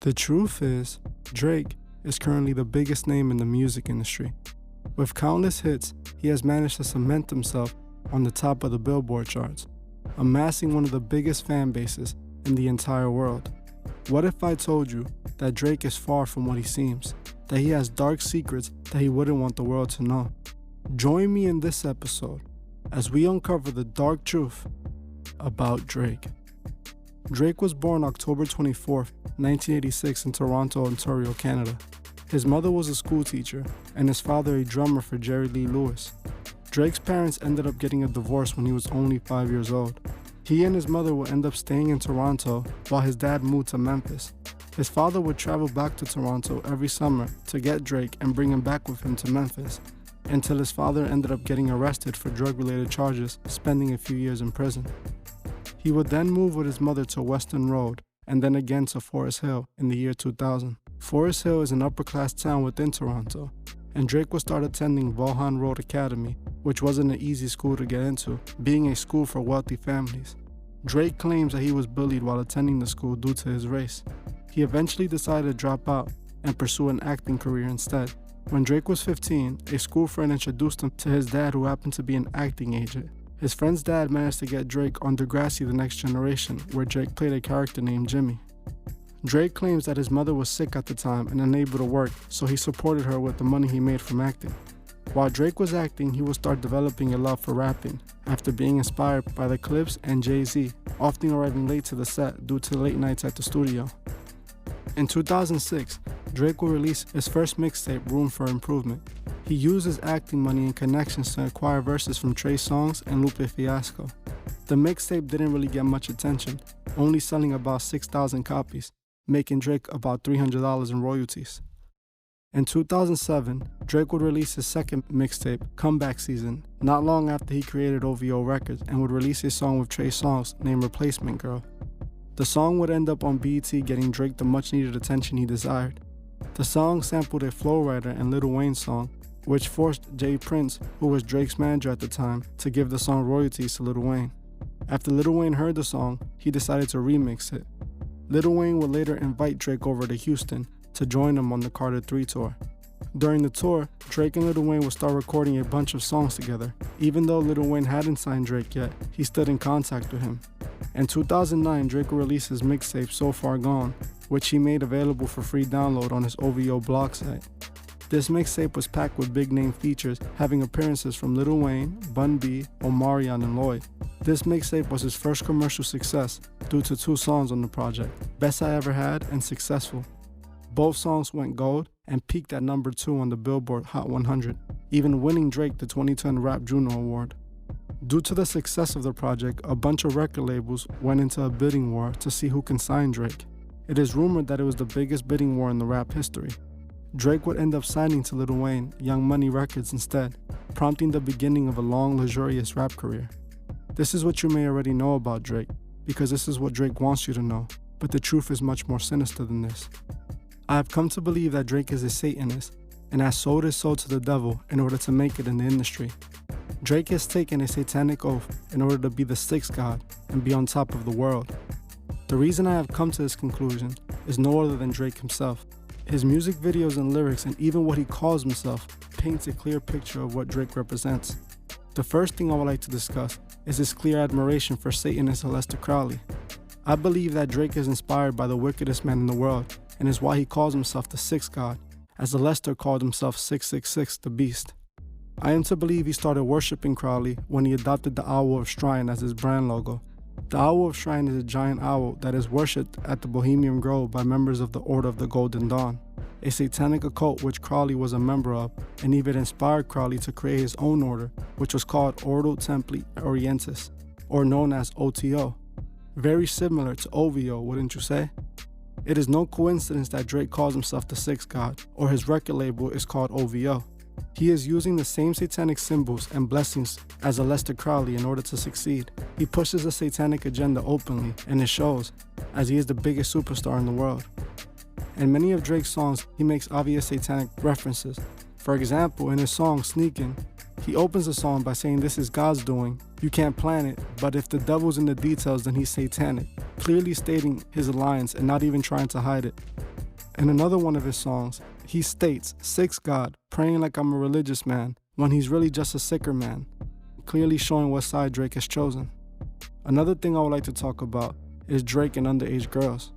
The truth is, Drake is currently the biggest name in the music industry. With countless hits, he has managed to cement himself on the top of the Billboard charts, amassing one of the biggest fan bases in the entire world. What if I told you that Drake is far from what he seems, that he has dark secrets that he wouldn't want the world to know? Join me in this episode as we uncover the dark truth about Drake. Drake was born October 24, 1986 in Toronto, Ontario, Canada. His mother was a school teacher and his father a drummer for Jerry Lee Lewis. Drake's parents ended up getting a divorce when he was only 5 years old. He and his mother would end up staying in Toronto while his dad moved to Memphis. His father would travel back to Toronto every summer to get Drake and bring him back with him to Memphis, until his father ended up getting arrested for drug-related charges, spending a few years in prison. He would then move with his mother to Weston Road, and then again to Forest Hill in the year 2000. Forest Hill is an upper-class town within Toronto, and Drake would start attending Vaughan Road Academy, which wasn't an easy school to get into, being a school for wealthy families. Drake claims that he was bullied while attending the school due to his race. He eventually decided to drop out and pursue an acting career instead. When Drake was 15, a school friend introduced him to his dad, who happened to be an acting agent. His friend's dad managed to get Drake on Degrassi: The Next Generation, where Drake played a character named Jimmy. Drake claims that his mother was sick at the time and unable to work, so he supported her with the money he made from acting. While Drake was acting, he would start developing a love for rapping, after being inspired by the Clipse and Jay-Z, often arriving late to the set due to late nights at the studio. In 2006, Drake will release his first mixtape, Room for Improvement. He used his acting money and connections to acquire verses from Trey Songz and Lupe Fiasco. The mixtape didn't really get much attention, only selling about 6,000 copies, making Drake about $300 in royalties. In 2007, Drake would release his second mixtape, Comeback Season, not long after he created OVO Records, and would release a song with Trey Songz named Replacement Girl. The song would end up on BET, getting Drake the much-needed attention he desired. The song sampled a Flo Rida and Lil Wayne song, which forced Jay Prince, who was Drake's manager at the time, to give the song royalties to Lil Wayne. After Lil Wayne heard the song, he decided to remix it. Lil Wayne would later invite Drake over to Houston to join him on the Carter 3 tour. During the tour, Drake and Lil Wayne would start recording a bunch of songs together. Even though Lil Wayne hadn't signed Drake yet, he stood in contact with him. In 2009, Drake would release his mixtape So Far Gone, which he made available for free download on his OVO blog site. This mixtape was packed with big-name features, having appearances from Lil Wayne, Bun B, Omarion, and Lloyd. This mixtape was his first commercial success due to two songs on the project, Best I Ever Had and Successful. Both songs went gold and peaked at number 2 on the Billboard Hot 100, even winning Drake the 2010 Rap Juno Award. Due to the success of the project, a bunch of record labels went into a bidding war to see who can sign Drake. It is rumored that it was the biggest bidding war in the rap history. Drake would end up signing to Lil Wayne, Young Money Records instead, prompting the beginning of a long, luxurious rap career. This is what you may already know about Drake, because this is what Drake wants you to know, but the truth is much more sinister than this. I have come to believe that Drake is a Satanist and has sold his soul to the devil in order to make it in the industry. Drake has taken a satanic oath in order to be the sixth god and be on top of the world. The reason I have come to this conclusion is no other than Drake himself. His music videos and lyrics, and even what he calls himself, paints a clear picture of what Drake represents. The first thing I would like to discuss is his clear admiration for Satanist Aleister Crowley. I believe that Drake is inspired by the wickedest man in the world, and is why he calls himself the sixth god, as Aleister called himself 666, the Beast. I am to believe he started worshipping Crowley when he adopted the Owl of Shrine as his brand logo. The Owl of Shrine is a giant owl that is worshipped at the Bohemian Grove by members of the Order of the Golden Dawn, a satanic occult which Crowley was a member of, and even inspired Crowley to create his own order, which was called Ordo Templi Orientis, or known as OTO. Very similar to OVO, wouldn't you say? It is no coincidence that Drake calls himself the sixth god, or his record label is called OVO. He is using the same satanic symbols and blessings as Aleister Crowley in order to succeed. He pushes a satanic agenda openly, and it shows, as he is the biggest superstar in the world. In many of Drake's songs, he makes obvious satanic references. For example, in his song Sneakin', he opens the song by saying this is God's doing, you can't plan it, but if the devil's in the details then he's satanic, clearly stating his alliance and not even trying to hide it. In another one of his songs, he states, "Six God, praying like I'm a religious man," when he's really just a sicker man, clearly showing what side Drake has chosen. Another thing I would like to talk about is Drake and underage girls.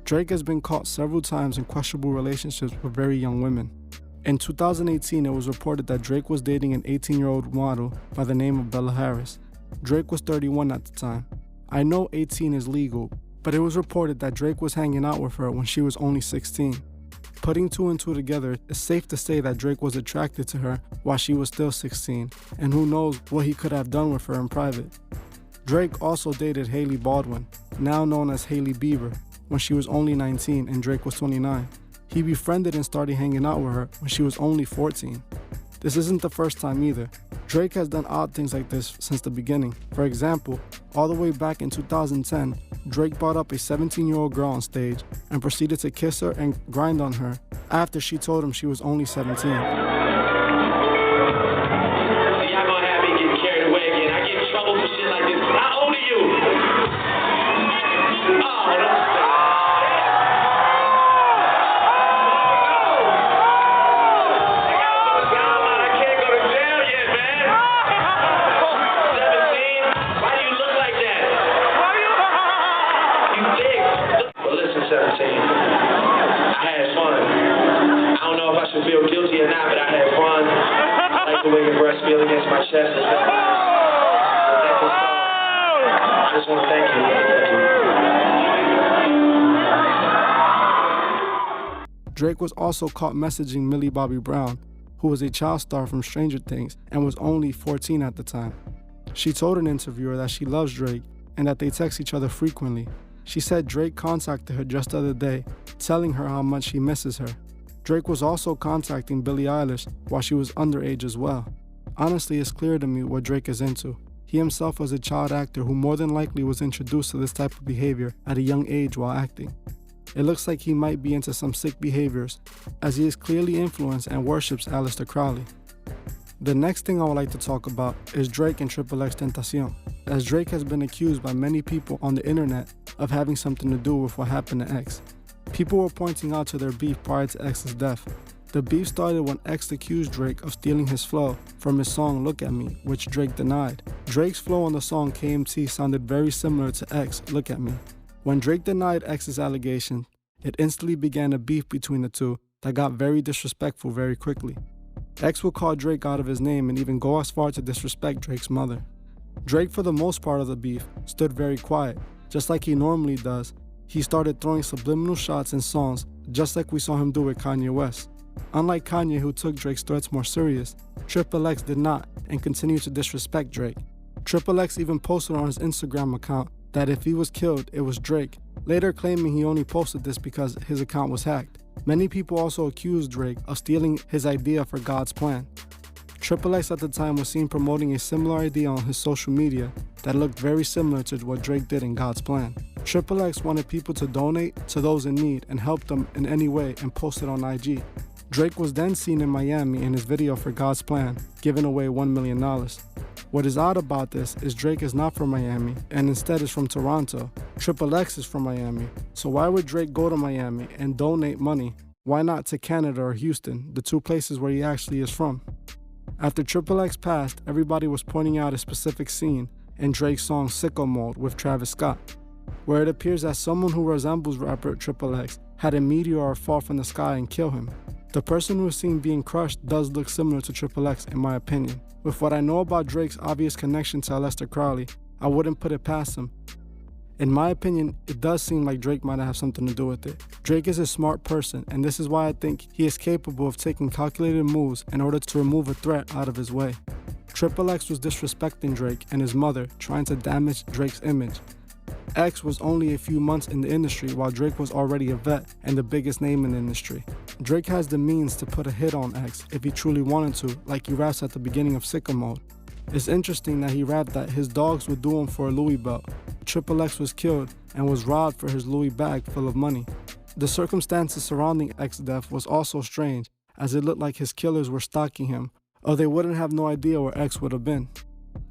Drake has been caught several times in questionable relationships with very young women. In 2018, it was reported that Drake was dating an 18-year-old model by the name of Bella Harris. Drake was 31 at the time. I know 18 is legal, but it was reported that Drake was hanging out with her when she was only 16. Putting two and two together, it's safe to say that Drake was attracted to her while she was still 16, and who knows what he could have done with her in private. Drake also dated Hailey Baldwin, now known as Hailey Bieber, when she was only 19 and Drake was 29. He befriended and started hanging out with her when she was only 14. This isn't the first time either. Drake has done odd things like this since the beginning. For example, all the way back in 2010, Drake brought up a 17-year-old girl on stage and proceeded to kiss her and grind on her after she told him she was only 17. The way your breasts feel against my chest. I just want to thank you. Drake was also caught messaging Millie Bobby Brown, who was a child star from Stranger Things and was only 14 at the time. She told an interviewer that she loves Drake and that they text each other frequently. She said Drake contacted her just the other day, telling her how much he misses her. Drake was also contacting Billie Eilish while she was underage as well. Honestly, it's clear to me what Drake is into. He himself was a child actor who more than likely was introduced to this type of behavior at a young age while acting. It looks like he might be into some sick behaviors, as he is clearly influenced and worships Aleister Crowley. The next thing I would like to talk about is Drake and XXXTentacion, as Drake has been accused by many people on the internet of having something to do with what happened to X. People were pointing out to their beef prior to X's death. The beef started when X accused Drake of stealing his flow from his song Look At Me, which Drake denied. Drake's flow on the song KMT sounded very similar to X, Look At Me. When Drake denied X's allegation, it instantly began a beef between the two that got very disrespectful very quickly. X would call Drake out of his name and even go as far to disrespect Drake's mother. Drake, for the most part of the beef, stood very quiet, just like he normally does. He started throwing subliminal shots in songs, just like we saw him do with Kanye West. Unlike Kanye, who took Drake's threats more serious, XXX did not and continued to disrespect Drake. XXX even posted on his Instagram account that if he was killed, it was Drake, later claiming he only posted this because his account was hacked. Many people also accused Drake of stealing his idea for God's plan. XXX at the time was seen promoting a similar idea on his social media that looked very similar to what Drake did in God's plan. XXX wanted people to donate to those in need and help them in any way and post it on IG. Drake was then seen in Miami in his video for God's Plan, giving away $1 million. What is odd about this is Drake is not from Miami and instead is from Toronto. XXX is from Miami, so why would Drake go to Miami and donate money? Why not to Canada or Houston, the two places where he actually is from? After XXX passed, everybody was pointing out a specific scene in Drake's song Sicko Mode with Travis Scott, where it appears that someone who resembles rapper XXX had a meteor fall from the sky and kill him. The person who was seen being crushed does look similar to XXX in my opinion. With what I know about Drake's obvious connection to Aleister Crowley, I wouldn't put it past him. In my opinion, it does seem like Drake might have something to do with it. Drake is a smart person, and this is why I think he is capable of taking calculated moves in order to remove a threat out of his way. XXX was disrespecting Drake and his mother, trying to damage Drake's image. X was only a few months in the industry while Drake was already a vet and the biggest name in the industry. Drake has the means to put a hit on X if he truly wanted to, like he raps at the beginning of Sicko Mode. It's interesting that he rapped that his dogs would do him for a Louis belt. XXX was killed and was robbed for his Louis bag full of money. The circumstances surrounding X's death was also strange, as it looked like his killers were stalking him, or they wouldn't have no idea where X would have been.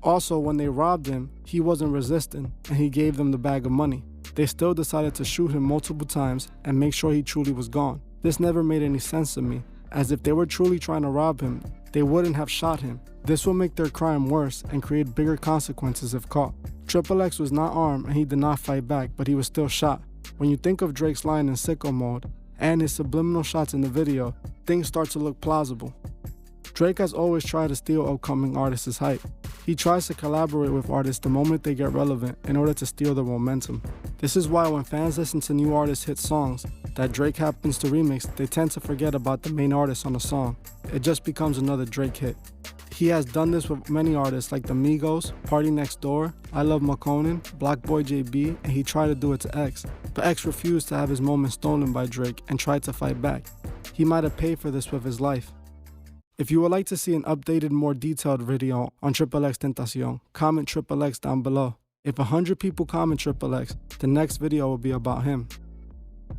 Also, when they robbed him, he wasn't resisting and he gave them the bag of money. They still decided to shoot him multiple times and make sure he truly was gone. This never made any sense to me, as if they were truly trying to rob him, they wouldn't have shot him. This will make their crime worse and create bigger consequences if caught. Triple X was not armed and he did not fight back, but he was still shot. When you think of Drake's line in sicko mode and his subliminal shots in the video, things start to look plausible. Drake has always tried to steal upcoming artists' hype. He tries to collaborate with artists the moment they get relevant in order to steal their momentum. This is why when fans listen to new artists' hit songs that Drake happens to remix, they tend to forget about the main artist on the song. It just becomes another Drake hit. He has done this with many artists like the Migos, Party Next Door, I Love McConan, Blockboy JB, and he tried to do it to X. But X refused to have his moment stolen by Drake and tried to fight back. He might have paid for this with his life. If you would like to see an updated, more detailed video on Triple X Tentacion, comment Triple X down below. If 100 people comment Triple X, the next video will be about him.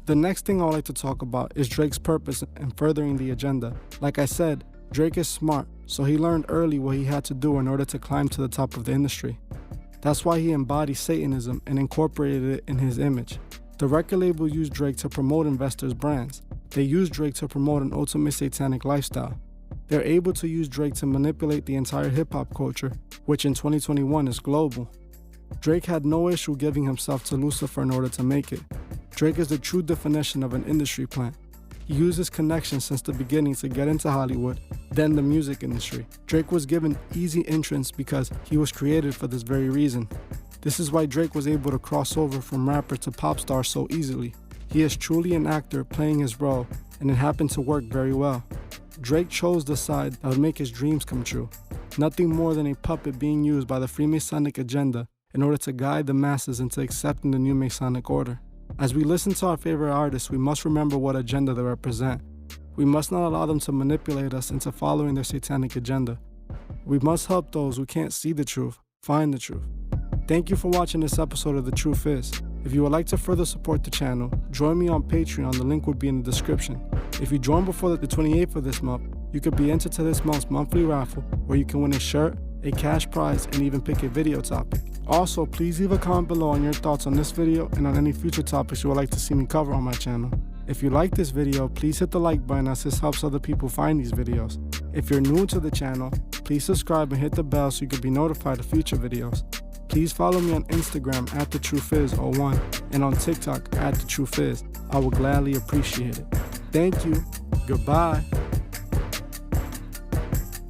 The next thing I would like to talk about is Drake's purpose in furthering the agenda. Like I said, Drake is smart, so he learned early what he had to do in order to climb to the top of the industry. That's why he embodies Satanism and incorporated it in his image. The record label used Drake to promote investors' brands. They used Drake to promote an ultimate satanic lifestyle. They're able to use Drake to manipulate the entire hip-hop culture, which in 2021 is global. Drake had no issue giving himself to Lucifer in order to make it. Drake is the true definition of an industry plant. He used his connections since the beginning to get into Hollywood, then the music industry. Drake was given easy entrance because he was created for this very reason. This is why Drake was able to cross over from rapper to pop star so easily. He is truly an actor playing his role, and it happened to work very well. Drake chose the side that would make his dreams come true. Nothing more than a puppet being used by the Freemasonic agenda in order to guide the masses into accepting the new Masonic order. As we listen to our favorite artists, we must remember what agenda they represent. We must not allow them to manipulate us into following their satanic agenda. We must help those who can't see the truth find the truth. Thank you for watching this episode of The Truth Is. If you would like to further support the channel, join me on Patreon, the link would be in the description. If you join before the 28th of this month, you could be entered to this month's monthly raffle where you can win a shirt, a cash prize, and even pick a video topic. Also, please leave a comment below on your thoughts on this video and on any future topics you would like to see me cover on my channel. If you like this video, please hit the like button as this helps other people find these videos. If you're new to the channel, please subscribe and hit the bell so you can be notified of future videos. Please follow me on Instagram @TheTruthIs01 and on TikTok @TheTruthIs. I will gladly appreciate it. Thank you. Goodbye.